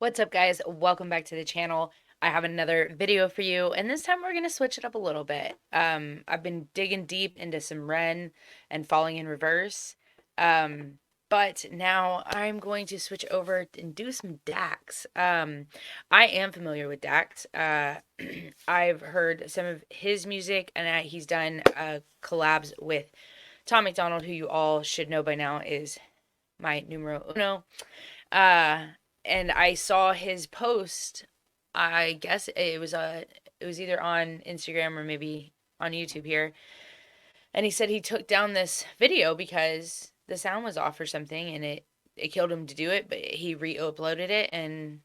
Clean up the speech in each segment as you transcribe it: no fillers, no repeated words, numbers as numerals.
What's up, guys? Welcome back to the channel. I have another video for you, and this time we're going to switch it up a little bit. I've been digging deep into some Ren and Falling in Reverse, um, but now I'm going to switch over and do some Dax. I am familiar with Dax. I've heard some of his music, and he's done collabs with Tom MacDonald, who you all should know by now is my numero uno. Uh, and I saw his post. I guess it was either on Instagram or maybe on YouTube here. And he said he took down this video because the sound was off or something and it killed him to do it, but he re-uploaded it and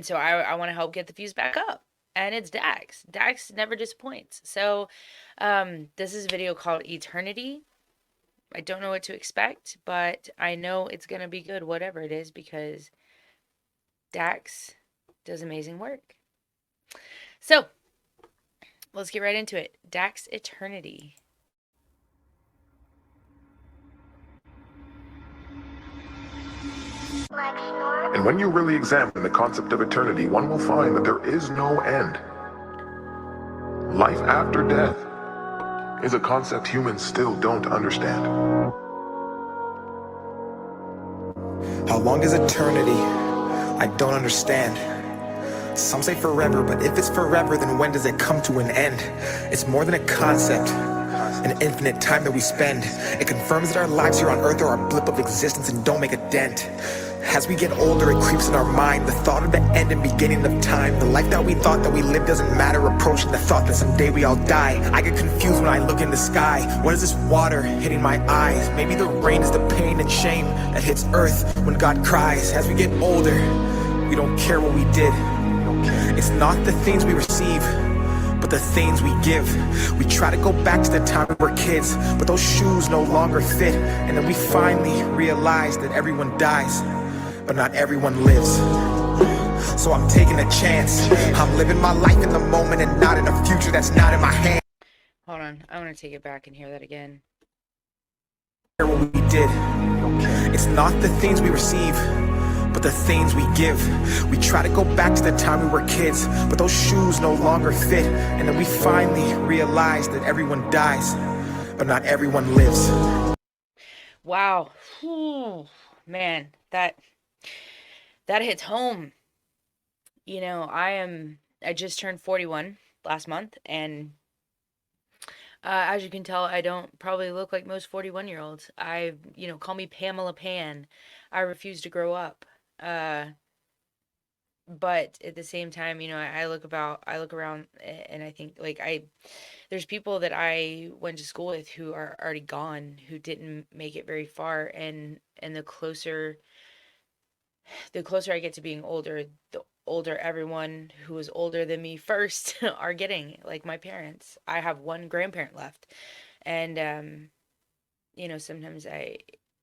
so I want to help get the views back up. And it's Dax. Dax never disappoints. So this is a video called Eternity. I don't know what to expect, but I know it's going to be good, whatever it is, because Dax does amazing work. So let's get right into it. Dax Eternity. And when you really examine the concept of eternity, one will find that there is no end. Life after death is a concept humans still don't understand. How long is eternity? I don't understand. Some say forever, but if it's forever, then when does it come to an end? It's more than a concept, an infinite time that we spend. It confirms that our lives here on earth are a blip of existence and don't make a dent. As we get older, it creeps in our mind, the thought of the end and beginning of time. The life that we thought that we lived doesn't matter, approaching the thought that someday we all die. I get confused when I look in the sky. What is this water hitting my eyes? Maybe the rain is the pain and shame that hits earth when God cries. As we get older, we don't care what we did. It's not the things we receive, but the things we give. We try to go back to the time we were kids, but those shoes no longer fit. And then we finally realize that everyone dies, but not everyone lives. So I'm taking a chance. I'm living my life in the moment and not in a future that's not in my hands. Hold on, I want to take it back and hear that again. What we did. It's not the things we receive, but the things we give. We try to go back to the time we were kids, but those shoes no longer fit. And then we finally realize that everyone dies, but not everyone lives. Wow. Whew. Man, that hits home. You know, I just turned 41 last month, and as you can tell, I don't probably look like most 41-year-olds. Call me Pamela Pan. I refuse to grow up. Uh, but at the same time, I look around and I think there's people that I went to school with who are already gone, who didn't make it very far, and the closer I get to being older, the older everyone who was older than me first are getting, like my parents. I have one grandparent left. And sometimes I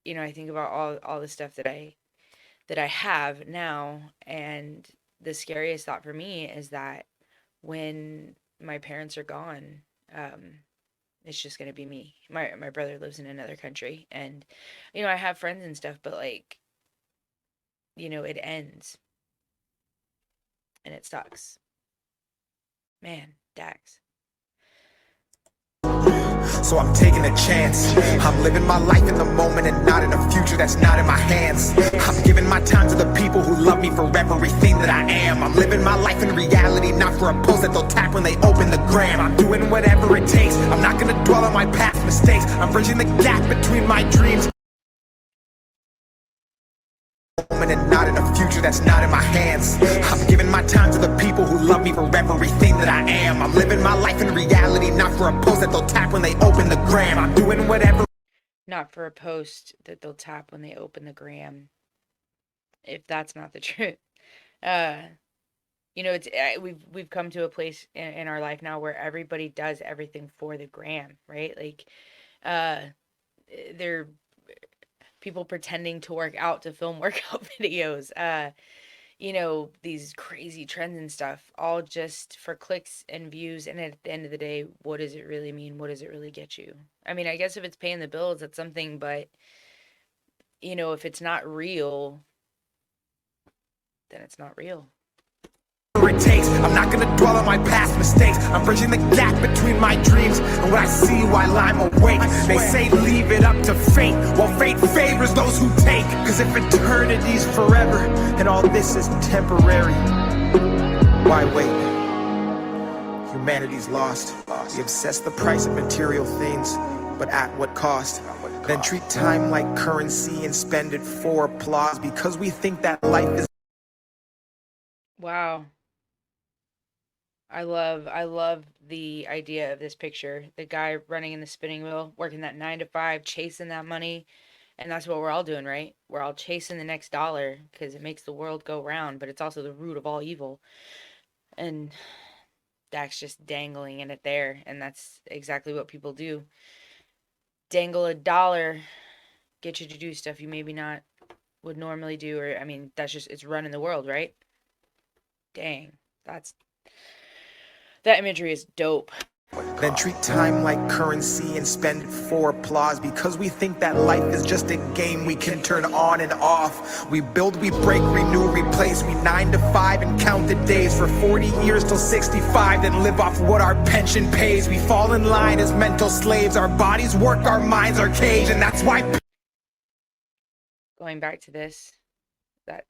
think about all the stuff that I have now, and the scariest thought for me is that when my parents are gone, um it's just going to be me. My brother lives in another country, and I have friends and stuff, but it ends and it sucks. Man, Dax. So I'm taking a chance. I'm living my life in the moment and not in a future that's not in my hands. I'm giving my time to the people who love me for everything that I am. I'm living my life in reality, not for a post that they'll tap when they open the gram. I'm doing whatever it takes. I'm not gonna dwell on my past mistakes. I'm bridging the gap between my dreams and not in a future that's not in my hands. I'm giving my time to the people who love me for everything that I am. I'm living my life in reality, not for a post that they'll tap when they open the gram. I'm doing whatever. Not for a post that they'll tap when they open the gram. If that's not the truth. Uh, it's we've come to a place in our life now where everybody does everything for the gram, right? Like, uh, they're people pretending to work out to film workout videos. These crazy trends and stuff, all just for clicks and views. And at the end of the day, what does it really mean? What does it really get you? I mean, I guess if it's paying the bills, that's something, but if it's not real, then it's not real. It takes. I'm not gonna dwell on my past mistakes. I'm bridging the gap between my dreams and what I see while I'm awake. They say leave it up to fate. Well, fate favors those who take. Cause if eternity's forever and all this is temporary, why wait? Humanity's lost. We obsess the price of material things, but at what cost? Then treat time like currency and spend it for applause because we think that life is. Wow. I love the idea of this picture. The guy running in the spinning wheel, working that 9 to 5, chasing that money. And that's what we're all doing, right? We're all chasing the next dollar because it makes the world go round, but it's also the root of all evil. And Dak's just dangling in it there. And that's exactly what people do. Dangle a dollar, get you to do stuff you maybe not would normally do. Or, I mean, that's just, it's running the world, right? Dang. That imagery is dope. Then treat time like currency and spend it for applause because we think that life is just a game we can turn on and off. We build, we break, renew, replace. We 9 to 5 and count the days for 40 years till 65, then live off what our pension pays. We fall in line as mental slaves. Our bodies work, our minds are caged, and that's why. Going back to this, that,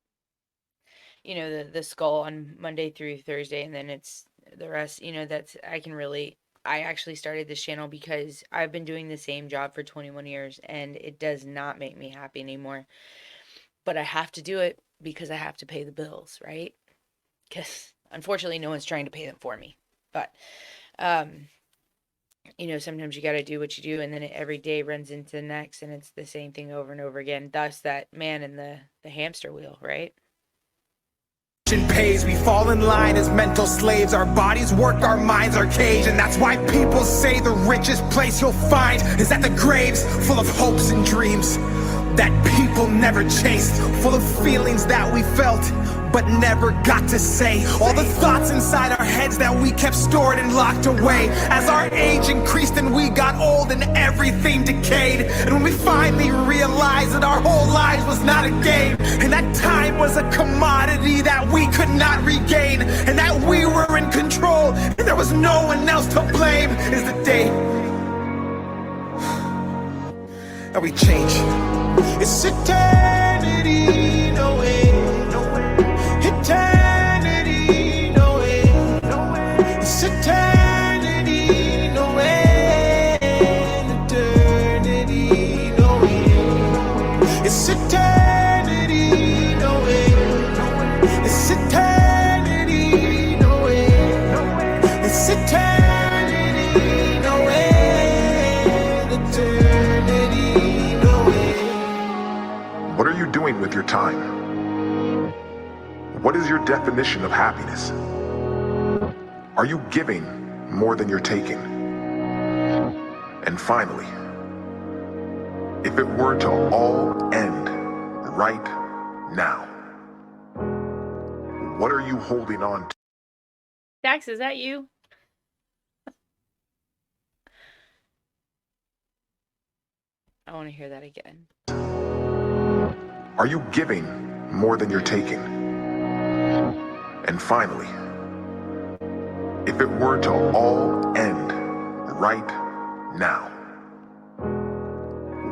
the skull on Monday through Thursday, and then it's the rest, that's, I actually started this channel because I've been doing the same job for 21 years and it does not make me happy anymore. But I have to do it because I have to pay the bills, right? Because unfortunately no one's trying to pay them for me. But, sometimes you got to do what you do and then every day runs into the next and it's the same thing over and over again. Thus that man in the hamster wheel, right? Pays. We fall in line as mental slaves. Our bodies work, our minds are caged, and that's why people say the richest place you'll find is at the graves, full of hopes and dreams that people never chased, full of feelings that we felt but never got to say. All the thoughts inside our heads that we kept stored and locked away. As our age increased and we got old and everything decayed, and when we finally realized that our whole lives was not a game, and that time was a commodity that we could not regain, and that we were in control and there was no one else to blame, is the day that we change. It's eternity, no way, no way. Eternity, no way, no way. It's eternity, no way. Eternity, no way. It's eternity, no way, no way. It's eternity, no way, no way. It's eternity, no way. Eternity, no way. What are you doing with your time? What is your definition of happiness? Are you giving more than you're taking? And finally, if it were to all end right now, what are you holding on to? Dax, is that you? I want to hear that again. Are you giving more than you're taking? And finally, if it were to all end right now,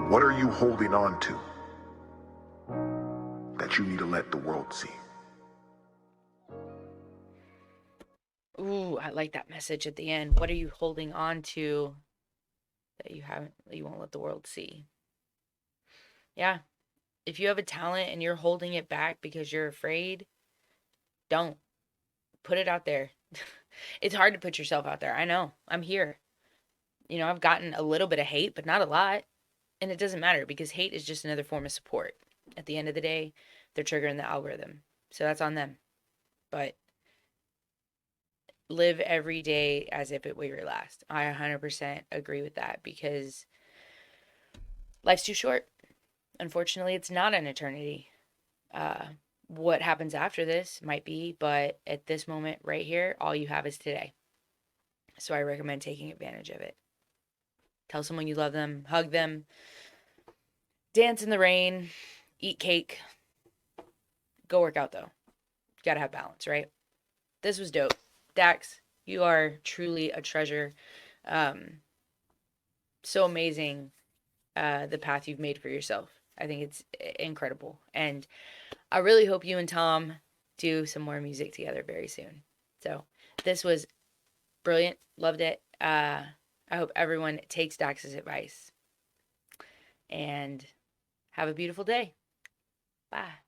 what are you holding on to that you need to let the world see? Ooh, I like that message at the end. What are you holding on to that you won't let the world see? Yeah. If you have a talent and you're holding it back because you're afraid, don't. Put it out there. It's hard to put yourself out there. I know. I'm here. I've gotten a little bit of hate, but not a lot. And it doesn't matter because hate is just another form of support. At the end of the day, they're triggering the algorithm. So that's on them. But live every day as if it were your last. I 100% agree with that because life's too short. Unfortunately, it's not an eternity. What happens after this might be, but at this moment right here, all you have is today. So I recommend taking advantage of it. Tell someone you love them, hug them, dance in the rain, eat cake. Go work out though. gotta have balance, right? This was dope. Dax, you are truly a treasure. Um, so amazing, the path you've made for yourself. I think it's incredible. And I really hope you and Tom do some more music together very soon. So this was brilliant. Loved it. I hope everyone takes Dax's advice and have a beautiful day. Bye.